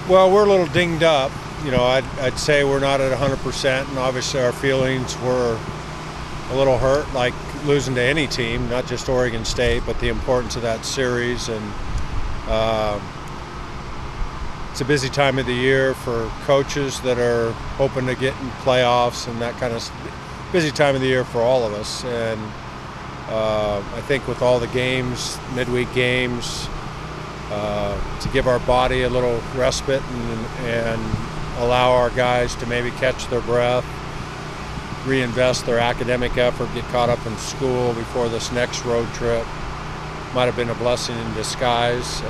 Well, we're a little dinged up. I'd say we're not at 100%, and obviously our feelings were a little hurt, like losing to any team, not just Oregon State, but the importance of that series. And it's a busy time of the year for coaches that are hoping to get in playoffs, and that kind of busy time of the year for all of us. And I think with all the games, midweek games, to give our body a little respite and allow our guys to maybe catch their breath, reinvest their academic effort, get caught up in school before this next road trip might have been a blessing in disguise.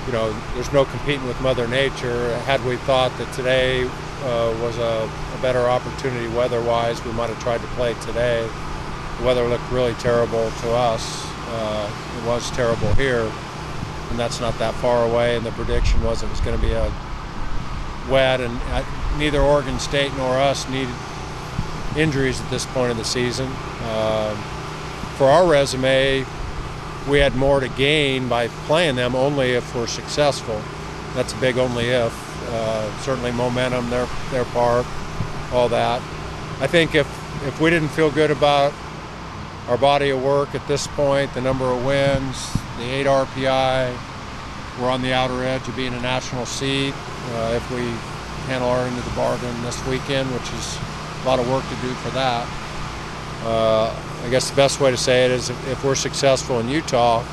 There's no competing with Mother Nature. Had we thought that today was a better opportunity weather-wise, we might have tried to play today. The weather looked really terrible to us. It was terrible here, and that's not that far away, and the prediction was it was going to be a wet, and neither Oregon State nor us need injuries at this point of the season. For our resume, we had more to gain by playing them only if we're successful. That's a big only if. Certainly momentum, their part, all that. I think if we didn't feel good about our body of work at this point, the number of wins, the 8 RPI, we're on the outer edge of being a national seed if we handle our end of the bargain this weekend, which is a lot of work to do for that. I guess the best way to say it is if we're successful in Utah,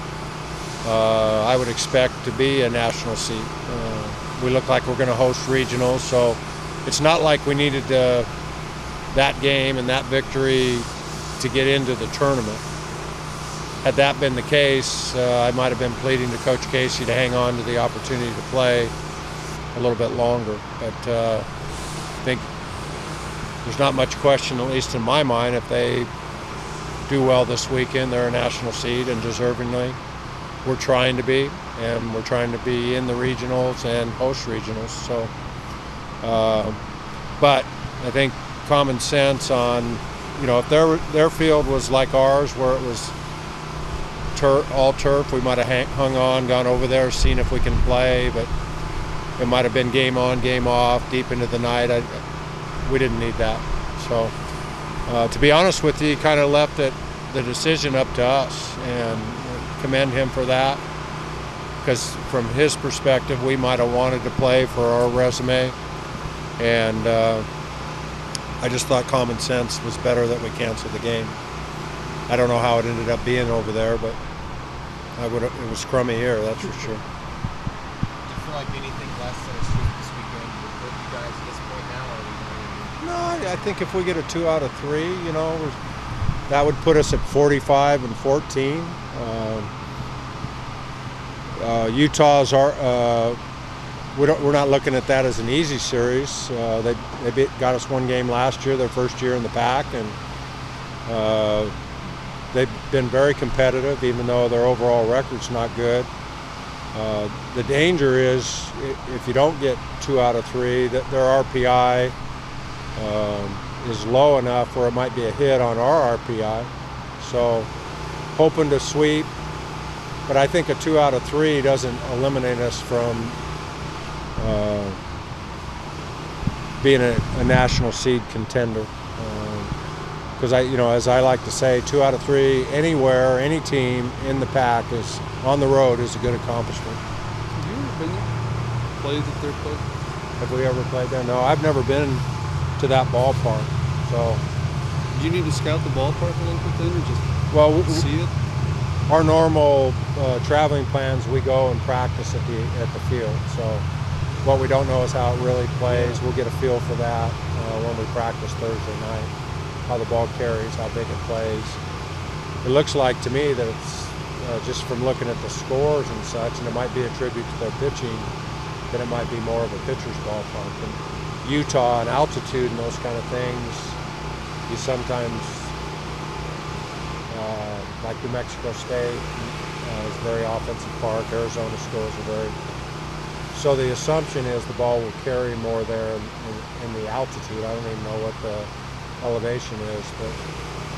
I would expect to be a national seed. We look like we're going to host regionals, so it's not like we needed that game and that victory to get into the tournament. Had that been the case, I might have been pleading to Coach Casey to hang on to the opportunity to play a little bit longer. But I think there's not much question, at least in my mind, if they do well this weekend, they're a national seed, and deservingly. We're trying to be, and we're trying to be in the regionals and host regionals. So, but I think common sense on, if their field was like ours, where it was all turf, we might have hung on, gone over there, seen if we can play, but it might have been game on, game off, deep into the night. We didn't need that. So, to be honest with you, he kind of left the decision up to us, and commend him for that, because from his perspective, we might have wanted to play for our resume, and I just thought common sense was better that we canceled the game. I don't know how it ended up being over there, but it was crummy here, that's for sure. Do you feel like anything less than a sweep this weekend would hurt you guys at this point now, or are we going to... No, I think if we get a 2 out of 3, that would put us at 45 and 14. Utah's we're not looking at that as an easy series. They got us one game last year, their first year in the pack, and they've been very competitive, even though their overall record's not good. The danger is if you don't get 2 out of 3, that their RPI is low enough where it might be a hit on our RPI. So hoping to sweep, but I think a 2 out of 3 doesn't eliminate us from being a national seed contender. Because as I like to say, 2 out of 3 anywhere, any team in the pack is on the road is a good accomplishment. Have you ever been there? Played at their place? Have we ever played there? No, I've never been to that ballpark. So, do you need to scout the ballpark a little bit then, or just see it? Our normal traveling plans, we go and practice at the field. So, what we don't know is how it really plays. We'll get a feel for that when we practice Thursday night. How the ball carries, how big it plays. It looks like to me that it's just from looking at the scores and such, and it might be a tribute to their pitching, that it might be more of a pitcher's ballpark. And Utah and altitude and those kind of things, you sometimes, like New Mexico State is a very offensive park. Arizona schools are very. So the assumption is the ball will carry more there in the altitude. I don't even know what the elevation is, but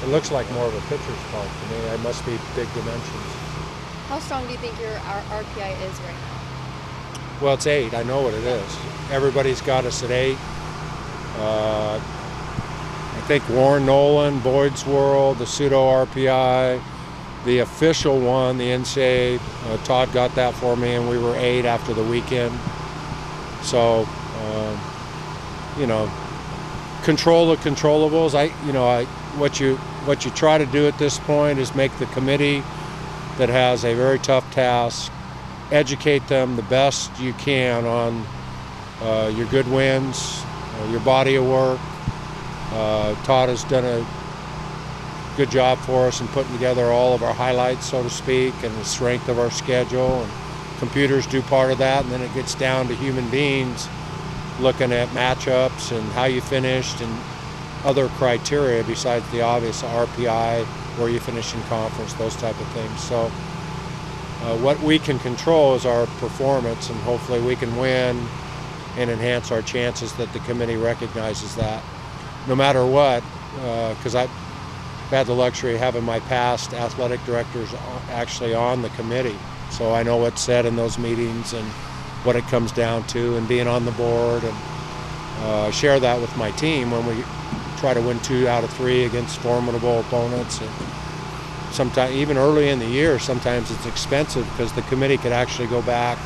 it looks like more of a pitcher's park to me. It must be big dimensions. How strong do you think your RPI is right now? Well, it's 8. I know what it is. Everybody's got us at 8. I think Warren Nolan, Boyd's World, the pseudo RPI, the official one, the NCAA, Todd got that for me, and we were 8 after the weekend. So, control the controllables. What you try to do at this point is make the committee that has a very tough task, educate them the best you can on your good wins, your body of work. Todd has done a good job for us in putting together all of our highlights, so to speak, and the strength of our schedule. And computers do part of that, and then it gets down to human beings looking at matchups and how you finished and other criteria besides the obvious RPI, where you finish in conference, those type of things. So what we can control is our performance, and hopefully we can win and enhance our chances that the committee recognizes that. No matter what, because I've had the luxury of having my past athletic directors actually on the committee. So I know what's said in those meetings and what it comes down to, and being on the board, and share that with my team when we try to win 2 out of 3 against formidable opponents. And sometimes, even early in the year, sometimes it's expensive because the committee could actually go back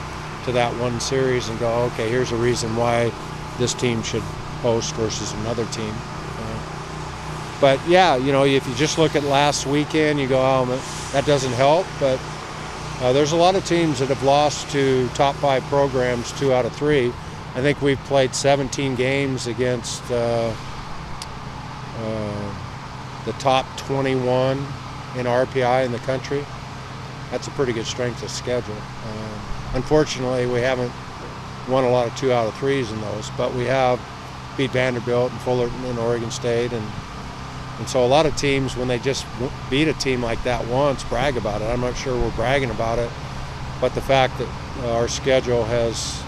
to that one series and go, okay, here's a reason why this team should host versus another team. But yeah, if you just look at last weekend, you go, oh, that doesn't help. But there's a lot of teams that have lost to top 5 programs 2 out of 3. I think we've played 17 games against the top 21 in RPI in the country. That's a pretty good strength of schedule. Unfortunately, we haven't won a lot of 2 out of 3s in those, but we have beat Vanderbilt and Fullerton and Oregon State, and so a lot of teams, when they just beat a team like that once, brag about it. I'm not sure we're bragging about it, but the fact that our schedule has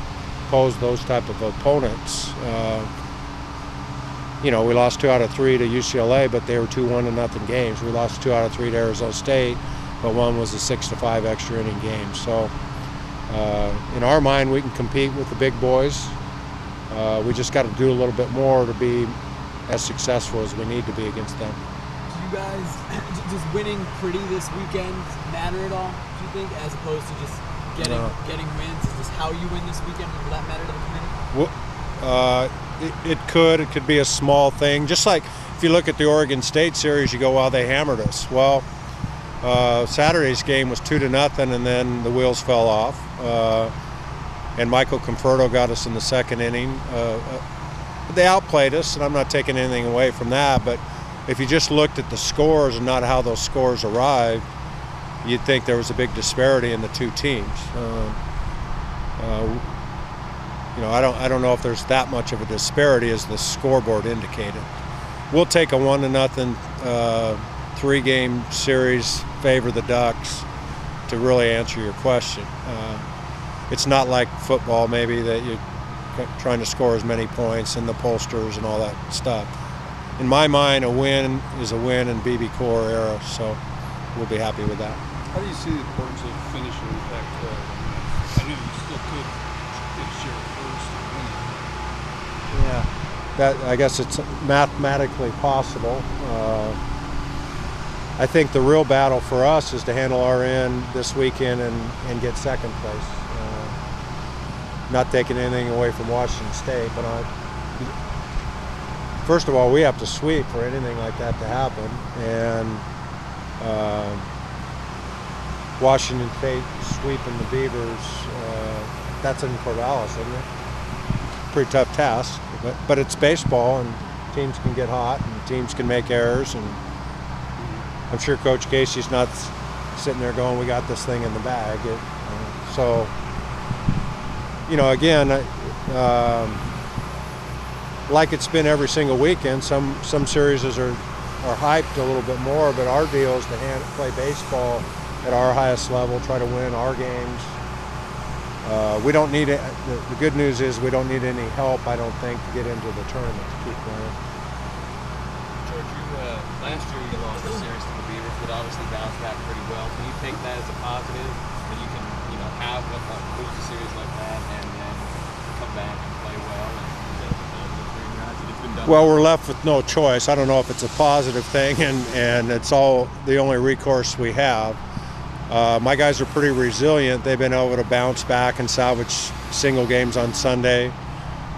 posed those type of opponents, we lost 2 out of 3 to UCLA, but they were 2-1-0 games. We lost 2 out of 3 to Arizona State, but one was a 6-5 extra inning game. So in our mind, we can compete with the big boys. We just got to do a little bit more to be as successful as we need to be against them. Do you guys, does winning pretty this weekend matter at all, do you think, as opposed to just getting wins? Is this how you win this weekend? Will that matter to the committee? It could be a small thing. Just like if you look at the Oregon State series, you go, well, they hammered us. Well, Saturday's game was 2-0, and then the wheels fell off. And Michael Conforto got us in the second inning. They outplayed us, and I'm not taking anything away from that, but if you just looked at the scores and not how those scores arrived, you'd think there was a big disparity in the two teams. I don't know if there's that much of a disparity as the scoreboard indicated. We'll take a 1-0 3-game series, favor the Ducks, to really answer your question. It's not like football maybe that you're trying to score as many points and the pollsters and all that stuff. In my mind, a win is a win in BB Core era, so we'll be happy with that. How do you see the importance of finishing the Pac-12? I know you still could share first and win. Yeah, I guess it's mathematically possible. I think the real battle for us is to handle our end this weekend and get second place. Not taking anything away from Washington State, but first of all, we have to sweep for anything like that to happen. And Washington State sweeping the Beavers, that's in Corvallis, isn't it? Pretty tough task, but it's baseball, and teams can get hot, and teams can make errors, and I'm sure Coach Casey's not sitting there going, we got this thing in the bag. Again, like it's been every single weekend, some series are hyped a little bit more, but our deal is to play baseball at our highest level, try to win our games. We don't need it. The good news is we don't need any help, I don't think, to get into the tournament to keep playing. George, last year you lost the series to the Beavers, but obviously bounced back pretty well. Can you take that as a positive that you can, lose a series like that and Well, we're left with no choice. I don't know if it's a positive thing, and it's all the only recourse we have. My guys are pretty resilient. They've been able to bounce back and salvage single games on Sunday.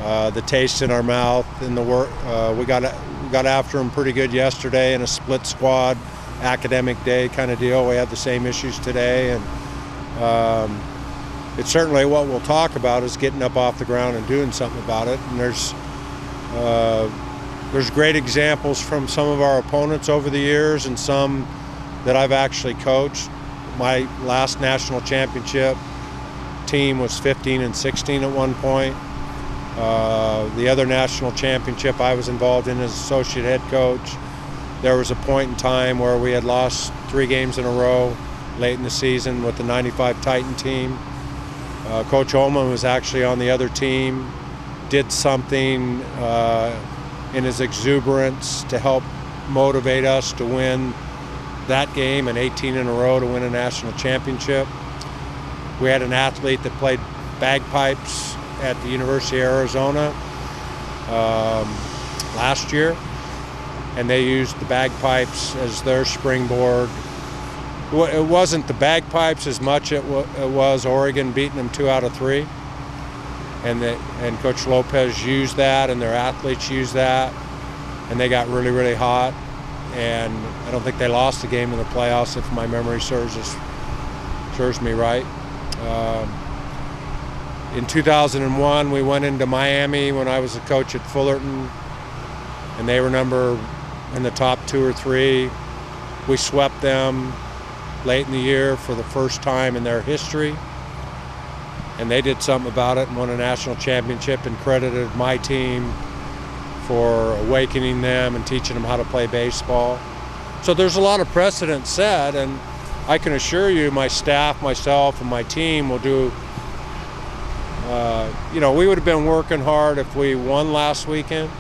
The taste in our mouth and the work, we got after them pretty good yesterday in a split squad, academic day kind of deal. We had the same issues today, and it's certainly what we'll talk about is getting up off the ground and doing something about it. And there's great examples from some of our opponents over the years and some that I've actually coached. My last national championship team was 15-16 at one point. The other national championship I was involved in as associate head coach, there was a point in time where we had lost 3 games in a row late in the season with the 95 Titan team. Coach Holman was actually on the other team, did something in his exuberance to help motivate us to win that game and 18 in a row to win a national championship. We had an athlete that played bagpipes at the University of Arizona last year, and they used the bagpipes as their springboard. It wasn't the bagpipes as much it was Oregon beating them 2 out of 3, and Coach Lopez used that, and their athletes used that, and they got really, really hot. And I don't think they lost the game in the playoffs, if my memory serves me right. In 2001, we went into Miami when I was a coach at Fullerton, and they were in the top 2 or 3. We swept them late in the year for the first time in their history, and they did something about it and won a national championship and credited my team for awakening them and teaching them how to play baseball. So there's a lot of precedent set, and I can assure you my staff, myself, and my team will do, we would have been working hard if we won last weekend,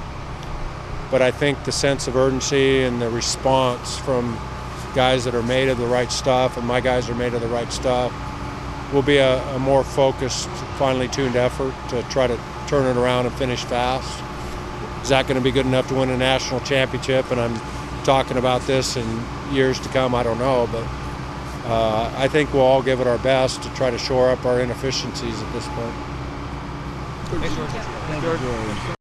but I think the sense of urgency and the response from guys that are made of the right stuff, and my guys are made of the right stuff, will be a more focused, finely tuned effort to try to turn it around and finish fast. Is that going to be good enough to win a national championship? And I'm talking about this in years to come, I don't know, but I think we'll all give it our best to try to shore up our inefficiencies at this point. Thanks, George.